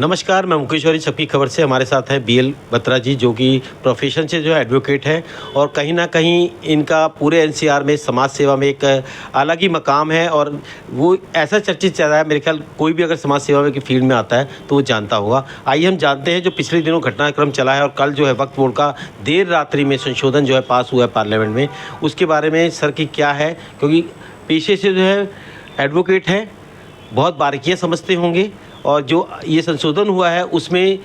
नमस्कार, मैं मुकेश औरी सबकी खबर से हमारे साथ हैं बीएल बत्रा जी, जो कि प्रोफेशन से जो है एडवोकेट हैं और कहीं ना कहीं इनका पूरे एनसीआर में समाज सेवा में एक अलग ही मकाम है और वो ऐसा चर्चित चल रहा है। मेरे ख्याल कोई भी अगर समाज सेवा में की फील्ड में आता है तो वो जानता होगा। आइए हम जानते हैं जो पिछले दिनों घटनाक्रम चला है और कल जो है वक्फ बोर्ड का देर रात्रि में संशोधन जो है पास हुआ है पार्लियामेंट में, उसके बारे में सर की क्या है, क्योंकि पेशे से जो है एडवोकेट हैं, बहुत बारीकियाँ समझते होंगे और जो ये संशोधन हुआ है उसमें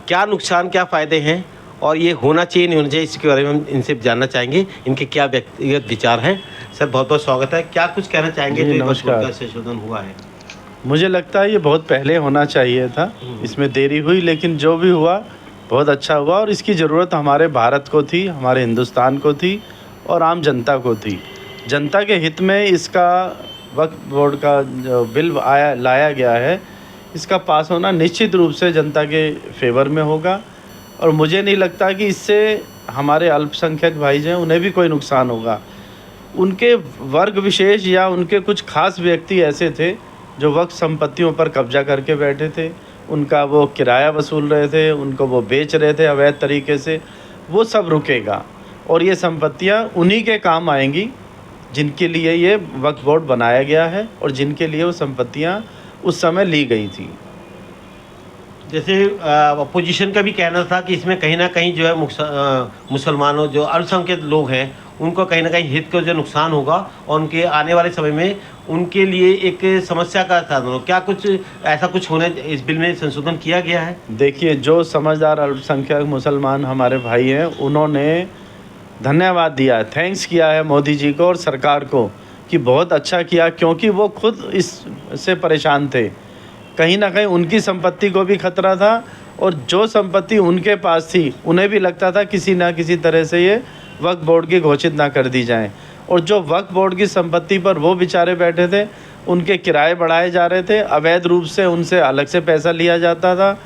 क्या नुकसान क्या फ़ायदे हैं और ये होना चाहिए नहीं होना चाहिए, इसके बारे में हम इनसे जानना चाहेंगे। इनके क्या व्यक्तिगत विचार हैं। सर बहुत बहुत स्वागत है। क्या कुछ कहना चाहेंगे जो नमस्कार। का संशोधन हुआ है? मुझे लगता है ये बहुत पहले होना चाहिए था, इसमें देरी हुई, लेकिन जो भी हुआ बहुत अच्छा हुआ और इसकी ज़रूरत हमारे भारत को थी, हमारे हिंदुस्तान को थी और आम जनता को थी। जनता के हित में इसका वक्फ बोर्ड का जो बिल लाया गया है, इसका पास होना निश्चित रूप से जनता के फेवर में होगा और मुझे नहीं लगता कि इससे हमारे अल्पसंख्यक भाई हैं उन्हें भी कोई नुकसान होगा। उनके वर्ग विशेष या उनके कुछ खास व्यक्ति ऐसे थे जो वक्फ संपत्तियों पर कब्जा करके बैठे थे, उनका वो किराया वसूल रहे थे, उनको वो बेच रहे थे अवैध तरीके से, वो सब रुकेगा और ये संपत्तियां उन्हीं के काम आएंगी जिनके लिए ये वक्फ बोर्ड बनाया गया है और जिनके लिए वो संपत्तियां उस समय ली गई थी। जैसे अपोजिशन का भी कहना था कि इसमें कहीं ना कहीं जो है मुसलमानों जो अल्पसंख्यक लोग हैं उनको कहीं ना कहीं हित को जो नुकसान होगा और उनके आने वाले समय में उनके लिए एक समस्या का साधन हो। क्या कुछ ऐसा कुछ होने इस बिल में संशोधन किया गया है? देखिए, जो समझदार अल्पसंख्यक मुसलमान हमारे भाई हैं उन्होंने धन्यवाद दिया है, थैंक्स किया है मोदी जी को और सरकार को कि बहुत अच्छा किया, क्योंकि वो खुद इससे परेशान थे। कहीं ना कहीं उनकी संपत्ति को भी खतरा था और जो संपत्ति उनके पास थी उन्हें भी लगता था किसी ना किसी तरह से ये वक्फ बोर्ड की घोषित ना कर दी जाए। और जो वक्फ बोर्ड की संपत्ति पर वो बेचारे बैठे थे, उनके किराए बढ़ाए जा रहे थे, अवैध रूप से उनसे अलग से पैसा लिया जाता था,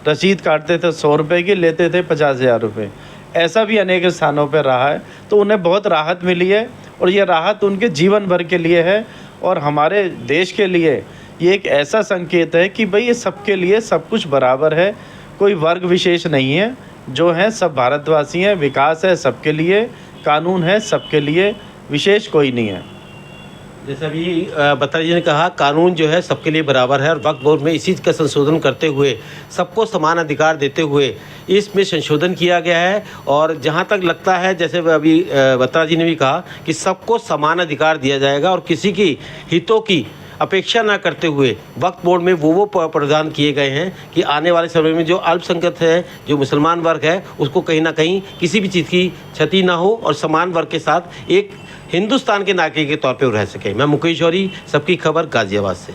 रसीद काटते थे 100 रुपये की, लेते थे 50,000 रुपये। ऐसा भी अनेक स्थानों पर रहा है, तो उन्हें बहुत राहत मिली है और ये राहत उनके जीवन भर के लिए है और हमारे देश के लिए ये एक ऐसा संकेत है कि भाई ये सबके लिए सब कुछ बराबर है, कोई वर्ग विशेष नहीं है, जो हैं सब भारतवासी हैं, विकास है सबके लिए, कानून है सबके लिए, विशेष कोई नहीं है। जैसे अभी बत्रा जी ने कहा कानून जो है सबके लिए बराबर है और वक्फ बोर्ड में इसी का संशोधन करते हुए सबको समान अधिकार देते हुए इसमें संशोधन किया गया है। और जहां तक लगता है, जैसे अभी बत्रा जी ने भी कहा कि सबको समान अधिकार दिया जाएगा और किसी की हितों की अपेक्षा ना करते हुए वक्फ बोर्ड में वो प्रावधान किए गए हैं कि आने वाले समय में जो अल्पसंख्यक है, जो मुसलमान वर्ग है, उसको कहीं ना कहीं किसी भी चीज़ की क्षति ना हो और समान वर्ग के साथ एक हिंदुस्तान के नागरिक के तौर पे रह सके। मैं मुकेश औरी, सबकी खबर, गाज़ियाबाद से।